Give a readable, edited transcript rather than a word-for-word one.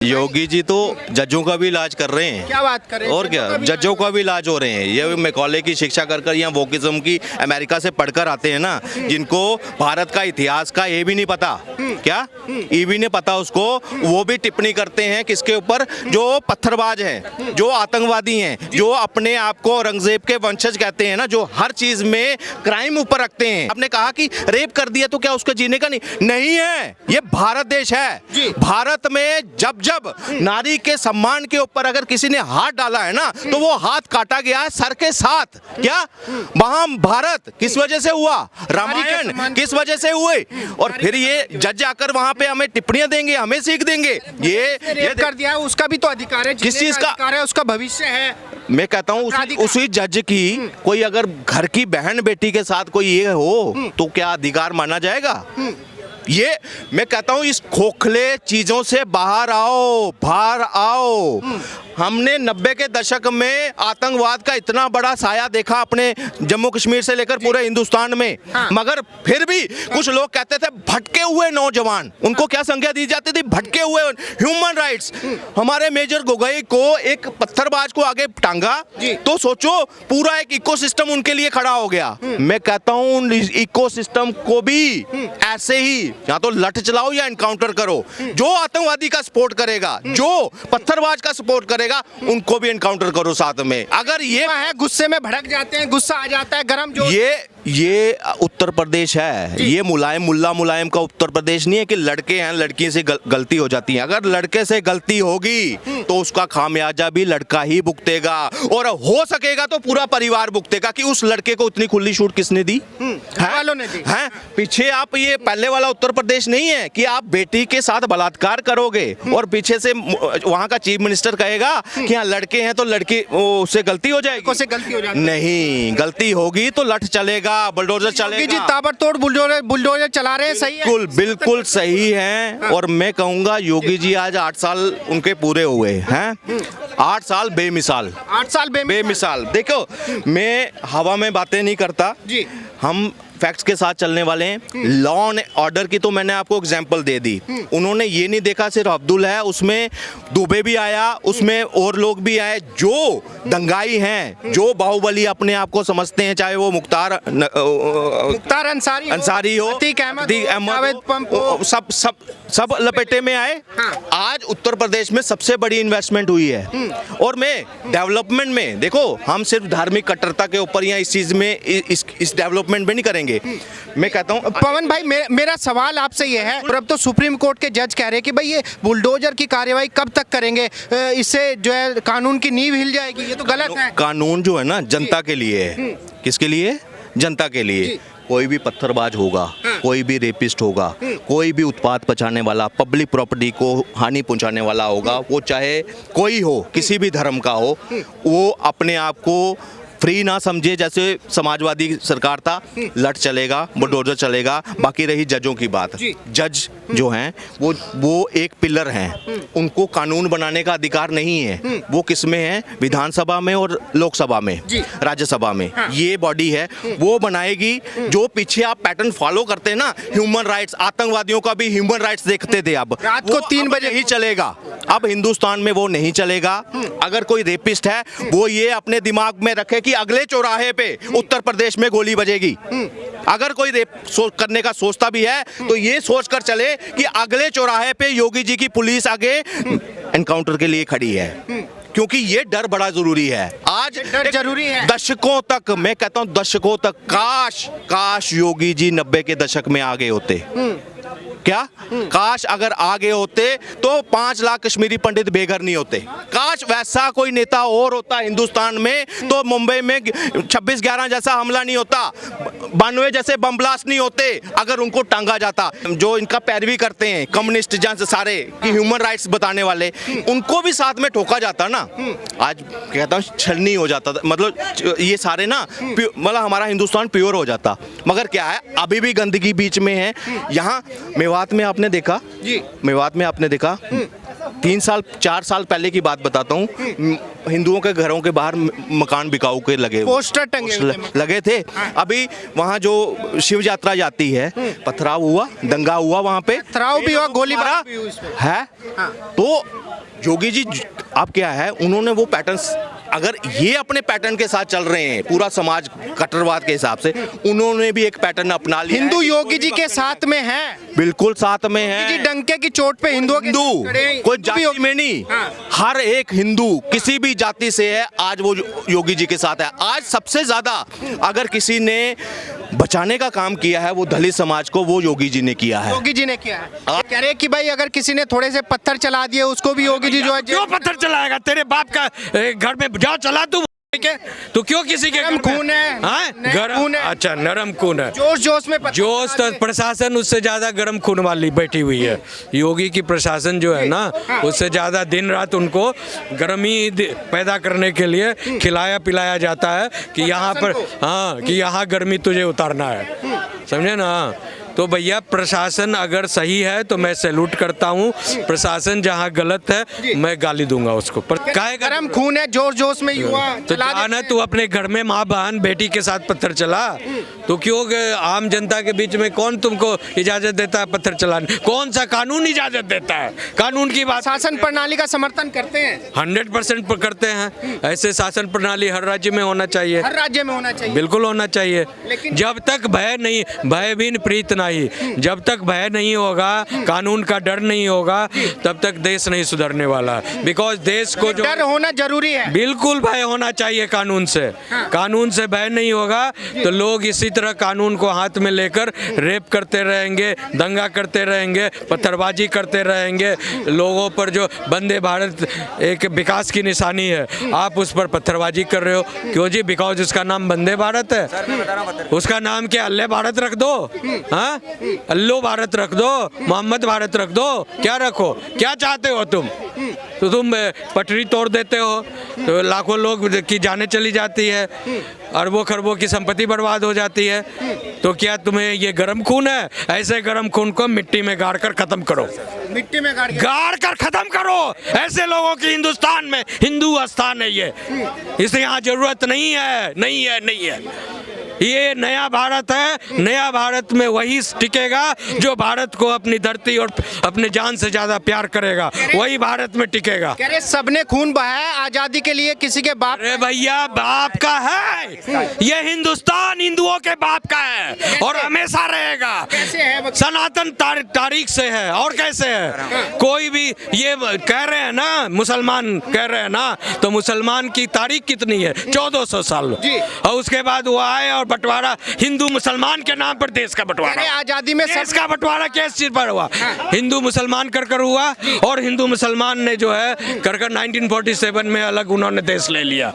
योगी जी तो जजों का भी इलाज कर रहे हैं। क्या बात कर रहे हैं? और क्या, जजों का भी इलाज हो रहे हैं। ये मैकॉले की शिक्षा कर कर या वोकिज्म की अमेरिका से पढ़कर आते हैं ना, जिनको भारत का इतिहास का ये भी नहीं पता, क्या ये भी नहीं पता उसको, वो भी टिप्पणी करते हैं किसके ऊपर? जो पत्थरबाज हैं, जो आतंकवादी हैं, जो अपने आप को औरंगजेब के वंशज कहते हैं ना, जो हर चीज में क्राइम ऊपर रखते हैं। आपने कहा कि रेप कर दिया तो क्या उसका जीने का नहीं है। ये भारत देश है। भारत में जब नारी के सम्मान के ऊपर अगर किसी ने हाथ डाला है ना, तो वो हाथ काटा गया है सर के साथ। क्या महाभारत किस वजह से हुआ? रामायण किस वजह से हुए? और फिर ये जज आकर वहां पे हमें टिप्पणियां देंगे, हमें सीख देंगे। ये कर दिया है, उसका भी तो अधिकार है, किस चीज का अधिकार है, उसका भविष्य है। मैं कहता हूँ उसी जज की कोई अगर घर की बहन बेटी के साथ कोई ये हो तो क्या अधिकार माना जाएगा? ये मैं कहता हूं इस खोखले चीजों से बाहर आओ। हमने 90 के दशक में आतंकवाद का इतना बड़ा साया देखा अपने जम्मू कश्मीर से लेकर पूरे हिंदुस्तान में। मगर फिर भी कुछ लोग कहते थे भटके हुए नौजवान, उनको क्या संज्ञा दी जाती थी? भटके हुए। ह्यूमन राइट्स, हमारे मेजर गोगोई को एक पत्थरबाज को आगे टांगा तो सोचो पूरा एक इकोसिस्टम उनके लिए खड़ा हो गया। मैं कहता हूं इकोसिस्टम को भी ऐसे ही या तो लठ चलाओ या एनकाउंटर करो। जो आतंकवादी का सपोर्ट करेगा, जो पत्थरबाज का सपोर्ट करेगा, उनको भी एनकाउंटर करो साथ में। अगर ये है गुस्से में भड़क जाते हैं, गुस्सा आ जाता है, गरम जो ये उत्तर प्रदेश है। ये मुल्ला मुलायम का उत्तर प्रदेश नहीं है कि लड़के हैं लड़की से गलती हो जाती है। अगर लड़के से गलती होगी तो उसका खामियाजा भी लड़का ही भुगतेगा, और हो सकेगा तो पूरा परिवार भुगतेगा। कि उस लड़के को इतनी खुली छूट किसने दी? हैं? पीछे आप ये पहले वाला उत्तर प्रदेश नहीं है कि आप बेटी के साथ बलात्कार करोगे और पीछे से वहां का चीफ मिनिस्टर कहेगा कि हाँ लड़के हैं तो लड़की उससे गलती हो जाएगी। नहीं, गलती होगी तो लठ चलेगा, बुलडोजर चलेगा। जी ताबड़तोड़ बुलडोजर चला रहे हैं, सही है? बिल्कुल सही है। और मैं कहूंगा योगी जी आज 8 साल उनके पूरे हुए हैं। 8 साल बेमिसाल, 8 साल बेमिसाल। देखो मैं हवा में बातें नहीं करता, हम फैक्ट्स के साथ चलने वाले हैं। लॉ एंड ऑर्डर की तो मैंने आपको एग्जांपल दे दी। उन्होंने ये नहीं देखा सिर्फ अब्दुल है, उसमें दुबे भी आया, उसमें और लोग भी आए जो दंगाई हैं, जो बाहुबली अपने आप को समझते हैं, चाहे वो मुख्तार अंसारी हो, अतीक अहमद, सब लपेटे में आए। आज उत्तर प्रदेश में सबसे बड़ी इन्वेस्टमेंट हुई है। और मैं डेवलपमेंट में देखो, हम सिर्फ धार्मिक कट्टरता के ऊपर या इस चीज में इस डेवलपमेंट में नहीं करेंगे। मैं कहता हूं पवन भाई, मेरा सवाल आपसे ये है, और अब तो सुप्रीम कोर्ट के जज कह रहे हैं कि भाई ये बुलडोजर की कार्यवाही कब तक करेंगे? इससे जो है कानून की नींव हिल जाएगी, ये तो गलत है। कानून जो है ना जनता के लिए है। किसके लिए? जनता के लिए। कोई भी पत्थरबाज होगा, कोई भी रेपिस्ट होगा, कोई भी उत्पात पहुंचाने वाला, पब्लिक प्रॉपर्टी को हानि पहुंचाने वाला होगा, वो चाहे कोई हो, किसी भी धर्म का हो, वो अपने आप को फ्री ना समझे। जैसे समाजवादी सरकार था, लठ चलेगा, बुलडोजर चलेगा। बाकी रही जजों की बात, जज जो हैं वो एक पिलर हैं, उनको कानून बनाने का अधिकार नहीं है। वो किस में है? विधानसभा में और लोकसभा में, राज्यसभा में। ये बॉडी है, वो बनाएगी। जो पीछे आप पैटर्न फॉलो करते हैं ना, ह्यूमन राइट्स, आतंकवादियों का भी ह्यूमन राइट्स देखते थे, अब रात को 3 बजे ही चलेगा। अब हिंदुस्तान में वो नहीं चलेगा। अगर कोई रेपिस्ट है, वो ये अपने दिमाग में रखे कि अगले चौराहे पे उत्तर प्रदेश में गोली बजेगी। अगर कोई रेप करने का सोचता भी है तो ये सोचकर चले कि अगले चौराहे पे योगी जी की पुलिस आगे एनकाउंटर के लिए खड़ी है। क्योंकि ये डर बड़ा जरूरी है। आज डर जरूरी है। दशकों तक, मैं कहता हूं दशकों तक, काश योगी जी 90 के दशक में आगे होते। क्या काश अगर आगे होते तो 5 लाख कश्मीरी पंडित बेघर नहीं होते। काश वैसा कोई नेता और होता हिंदुस्तान में तो मुंबई में 26/11 जैसा हमला नहीं होता, 92 जैसे बम ब्लास्ट नहीं होते अगर उनको टांगा जाता। जो इनका पैरवी करते हैं कम्युनिस्ट जैसे सारे कि ह्यूमन राइट्स बताने वाले, उनको भी साथ में ठोका जाता ना, आज कहता हूँ छलनी हो जाता। मतलब ये सारे ना, मतलब हमारा हिंदुस्तान प्योर हो जाता। मगर क्या है, अभी भी गंदगी बीच में है। यहाँ मेवात में आपने देखा, मेवात में आपने देखा 3-4 साल पहले की बात बताता हूँ, हिंदुओं के घरों के बाहर मकान बिकाऊ के लगे, पोस्टर टंगे लगे थे। अभी वहाँ जो शिव यात्रा जाती है, पथराव हुआ, दंगा हुआ, वहाँ पे पथराव भी हुआ, गोलीबारी भी हुई है। तो योगी जी अब क्या है, उन्होंने वो पैटर्न्स, अगर ये अपने पैटर्न के साथ चल रहे हैं पूरा समाज कट्टरवाद के हिसाब से, उन्होंने भी एक पैटर्न अपना लिया। हिंदू है। योगी जी के साथ में है, बिल्कुल साथ में जी है। डंके की चोट पे हिंदुओं के हिंदू खड़े हैं। कोई हिंदू भी जाति में नहीं, हर एक हिंदू किसी भी जाति से है, आज वो योगी जी के साथ है। आज सबसे ज्यादा अगर किसी ने बचाने का काम किया है वो दलित समाज को, वो योगी जी ने किया है। योगी जी ने किया है। कह रहे हैं कि भाई अगर किसी ने थोड़े से पत्थर चला दिए उसको भी योगी जी जो है क्यों पत्थर चलाएगा? तेरे बाप का घर में जाओ चला तू के, तू क्यों किसी के नरम घर में- खून है। हाँ? नरम गरम खून है। अच्छा, नरम खून है। जोश जोश में पत्थर जोश चला तो दिए। प्रशासन उससे ज्यादा गर्म खून वाली बैठी हुई है। योगी की प्रशासन जो है ना, उससे ज्यादा दिन रात उनको गर्मी पैदा करने के लिए खिलाया पिलाया जाता है कि यहाँ पर, हाँ, कि यहाँ गर्मी तुझे उतारना है, समझे ना। तो भैया प्रशासन अगर सही है तो मैं सैल्यूट करता हूँ, प्रशासन जहाँ गलत है मैं गाली दूंगा उसको। पर काहे गरम खून है, जोश जोश में युवा तो चला जाना, देते तू हैं। अपने घर में माँ बहन बेटी के साथ पत्थर चला, तो क्यों आम जनता के बीच में कौन तुमको इजाजत देता है पत्थर चलाने? कौन सा कानून इजाजत देता है? कानून की बात शासन प्रणाली का समर्थन करते हैं, 100% करते हैं। ऐसे शासन प्रणाली हर राज्य में होना चाहिए, हर राज्य में होना चाहिए। बिल्कुल होना चाहिए। लेकिन- जब तक भय नहीं, भयहीन प्रीत नहीं, जब तक भय नहीं होगा, कानून का डर नहीं होगा, तब तक देश नहीं सुधरने वाला। बिकॉज देश को जो डर होना जरूरी है। बिल्कुल भय होना चाहिए कानून से, कानून से भय नहीं होगा तो लोग इसी तरह कानून को हाथ में लेकर रेप करते रहेंगे, दंगा करते रहेंगे, पत्थरबाजी करते रहेंगे। लोगों पर जो वंदे भारत एक विकास की निशानी है, आप उस पर पत्थरबाजी कर रहे हो। क्यों जी? बिकॉज उसका नाम वंदे भारत है। उसका नाम क्या अल्ले भारत रख दो, हाँ, अल्लो भारत रख दो, मोहम्मद भारत रख दो, क्या रखो? क्या चाहते हो तुम? तो तुम पटरी तोड़ देते हो तो लाखों लोग की जानें चली जाती है, अरबों खरबों की संपत्ति बर्बाद हो जाती है। तो क्या तुम्हें ये गर्म खून है? ऐसे गर्म खून को मिट्टी में गाड़ कर खत्म करो, मिट्टी में गाड़ के गाड़ कर खत्म करो। ऐसे लोगों की हिंदुस्तान में हिंदू स्थान है ये, इसे यहाँ जरूरत नहीं है, नहीं है, नहीं है। ये नया भारत है, नया भारत में वही टिकेगा जो भारत को अपनी धरती और अपने जान से ज्यादा प्यार करेगा, वही भारत में टिकेगा। कह रहे सबने खून बहाया आजादी के लिए, किसी के बाप अरे भैया बाप का है, ये हिंदुस्तान हिंदुओं के बाप का है और हमेशा रहेगा। कैसे है? सनातन तारीख से है। और कैसे है? कोई भी ये कह रहे हैं ना, मुसलमान कह रहे हैं ना, तो मुसलमान की तारीख कितनी है? 1400 साल। जी। और उसके बाद वो आए और बंटवारा, हिंदू मुसलमान के नाम पर देश का कह बंटवारा, रहे आजादी में देश का बंटवारा किस चीज पर हुआ? हिंदू मुसलमान कर हुआ, और हिंदू मुसलमान ने जो है कर 1947 में अलग उन्होंने देश ले लिया।